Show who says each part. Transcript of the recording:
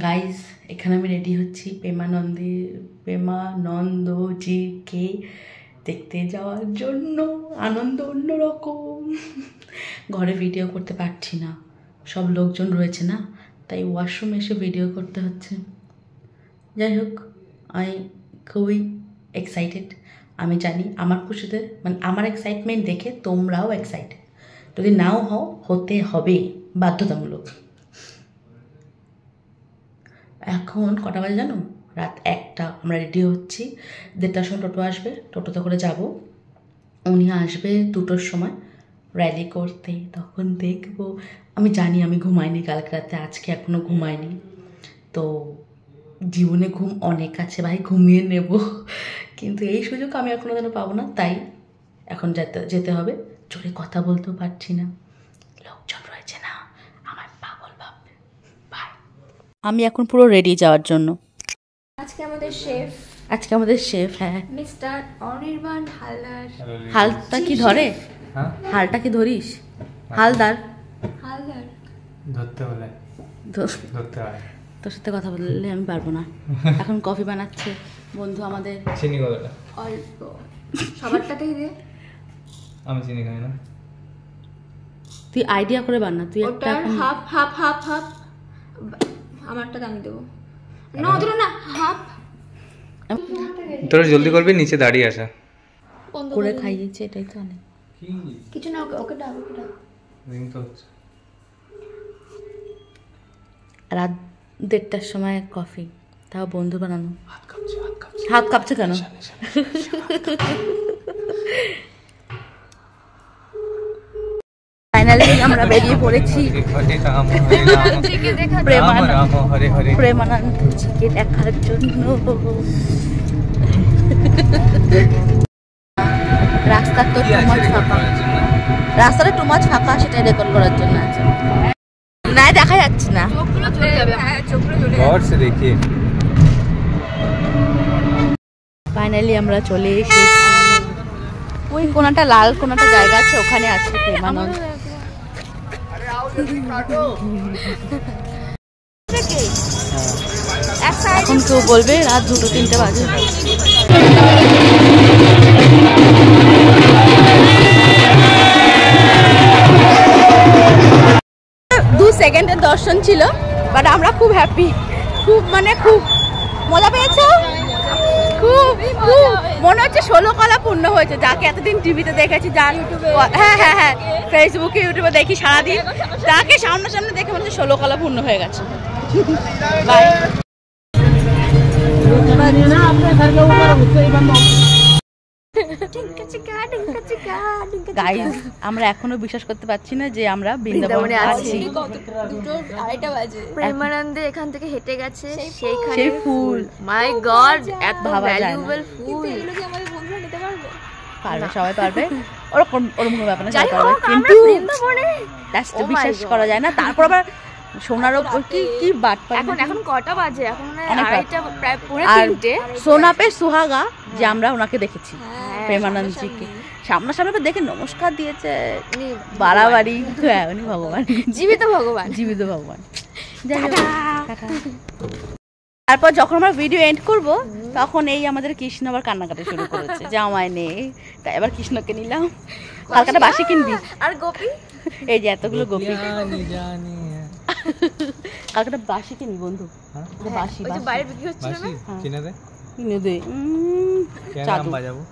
Speaker 1: Guys এখানে আমি ready হচ্ছি প্রেমানন্দজিকে দেখতে যাওয়ার জন্য। আনন্দ অন্যরকম। ঘরে ভিডিও করতে পারছি না, সব লোকজন রয়েছে না, তাই ওয়াশরুমে এসে ভিডিও করতে হচ্ছে। যাই হোক, আমি খুবই এক্সাইটেড। আমি জানি আমার খুশিতে মানে আমার এক্সাইটমেন্ট দেখে তোমরাও এক্সাইটেড। যদি নাও হও, হতে হবে, বাধ্যতামূলক। এখন কটা বাজে জানো? রাত 1টা। আমরা রেডি হচ্ছি, 1:30টার সময় টোটো আসবে, টোটোতে করে যাব। উনি আসবে 2টোর সময় র্যালি করতে, তখন দেখবো। আমি জানি আমি ঘুমাইনি কালকে রাতে, আজকে এখনও ঘুমাইনি, তো জীবনে ঘুম অনেক আছে ভাই, ঘুমিয়ে নেব। কিন্তু এই সুযোগ আমি এখনও যেন পাবো না, তাই এখন যেতে হবে। জোরে কথা বলতেও পারছি না, লোকজন রয়েছে না, আমার পাগল ভাববে। ভাই আমি এখন পুরো রেডি যাওয়ার জন্য।
Speaker 2: আজকে আমাদের শেফ
Speaker 1: হ্যাঁ,
Speaker 2: মিস্টার অনির্বাণ হালদার।
Speaker 1: হালটা কি ধরে? হালটা কি ধরিস? হালদার
Speaker 3: ধরতে হয়।
Speaker 1: তোর সাথে কথা বললে আমি পারবো না। এখন কফি বানাচ্ছে বন্ধু আমাদের।
Speaker 3: চিনি কতটা?
Speaker 2: অল্প, সবারটাতেই দে।
Speaker 3: আমি চিনি খাই না।
Speaker 1: তুই আইডিয়া করে বানা, তুই একটা
Speaker 2: হাফ হাফ হাফ হাফ। আমারটা আমি দেবো না, ধরো না, হাফ।
Speaker 3: তোরা জলদি করবি, নিচে দাঁড়িয়ে আসা
Speaker 1: করে খাইয়েছে, এটাই তো অনেক
Speaker 2: কিছু না। ওকে ডাক, ওকে ডাক।
Speaker 3: রিং তো হচ্ছে।
Speaker 1: রাত 1:30টার সময় কফি, তাও বন্ধু বানানো। হাত কাঁপছে কেন? ফাইনালি আমরা বেরিয়ে পড়েছি প্রেমানন্দজিকে দেখার জন্য। রাস্তা তো রাস্তাটা টু মাচ ফাঁকা, সেটাই রেকর্ড করার জন্য আছে। না দেখা যাচ্ছে না, ফাইনালি আমরা চলে এসেছি। ওই কোনটা লাল কোনটা জায়গা আছে, ওখানে আছে প্রেমানন্দ। এখন কেউ বলবে রাত 2-3টে বাজে। 2 সেকেন্ডের দর্শন ছিল, বাট আমরা খুব হ্যাপি, খুব মানে খুব মজা পেয়েছো। খুব খুব মনে হচ্ছে 16 কলা পূর্ণ হয়েছে, যাকে এতদিন টিভিতে দেখেছি, যার হ্যাঁ ফেসবুকে ইউটিউবে দেখি সারাদিন, তাকে সামনাসামনি দেখে মনে হচ্ছে 16 কলা পূর্ণ হয়ে গেছে। বাই। গাইস আমরা এখনো বিশ্বাস করতে পারছি না যে আমরা বৃন্দাবনে আছি।
Speaker 2: প্রেমানন্দে এখান থেকে হেঁটে গেছে সেইখানে
Speaker 1: সেই ফুল,
Speaker 2: মাই গড, এত ভ্যালুয়েবল ফুল।
Speaker 1: পারবে, সবাই পারবে, ওরকম কোনো ব্যাপার না, সবাই পারবে, কিন্তু বিশ্বাস করা যায় না। তারপর আবার সোনার ওপর কি বাট।
Speaker 2: এখন কটা বাজে? এখন আড়াইটা, প্রায় 3:30।
Speaker 1: সোনা পে সুহাগা, যে আমরা ওনাকে দেখেছি প্রেমানন্দজিকে সামনাসামনি দেখে নমস্কার দিয়েছে, বাড়াবাড়ি। হ্যাঁ, উনি ভগবান,
Speaker 2: জীবিত ভগবান,
Speaker 1: জীবিত ভগবান। তারপর যখন আমরা ভিডিও এন্ড করব, তখন এই আমাদের কৃষ্ণ আবার কান্নাকাটি শুরু করেছে যে আমায় নেই, তাই এবার কৃষ্ণকে নিলাম। কালকাটা বাসি কিনবি?
Speaker 2: আর গোপী,
Speaker 1: এই যে এতগুলো গোপী, কালকাটা বাসি কিনি বন্ধু। বাসি
Speaker 2: বাইরে বিক্রি হচ্ছে না,
Speaker 3: কিনে দে,
Speaker 1: কিনে দে।
Speaker 3: কেন বাজাবো?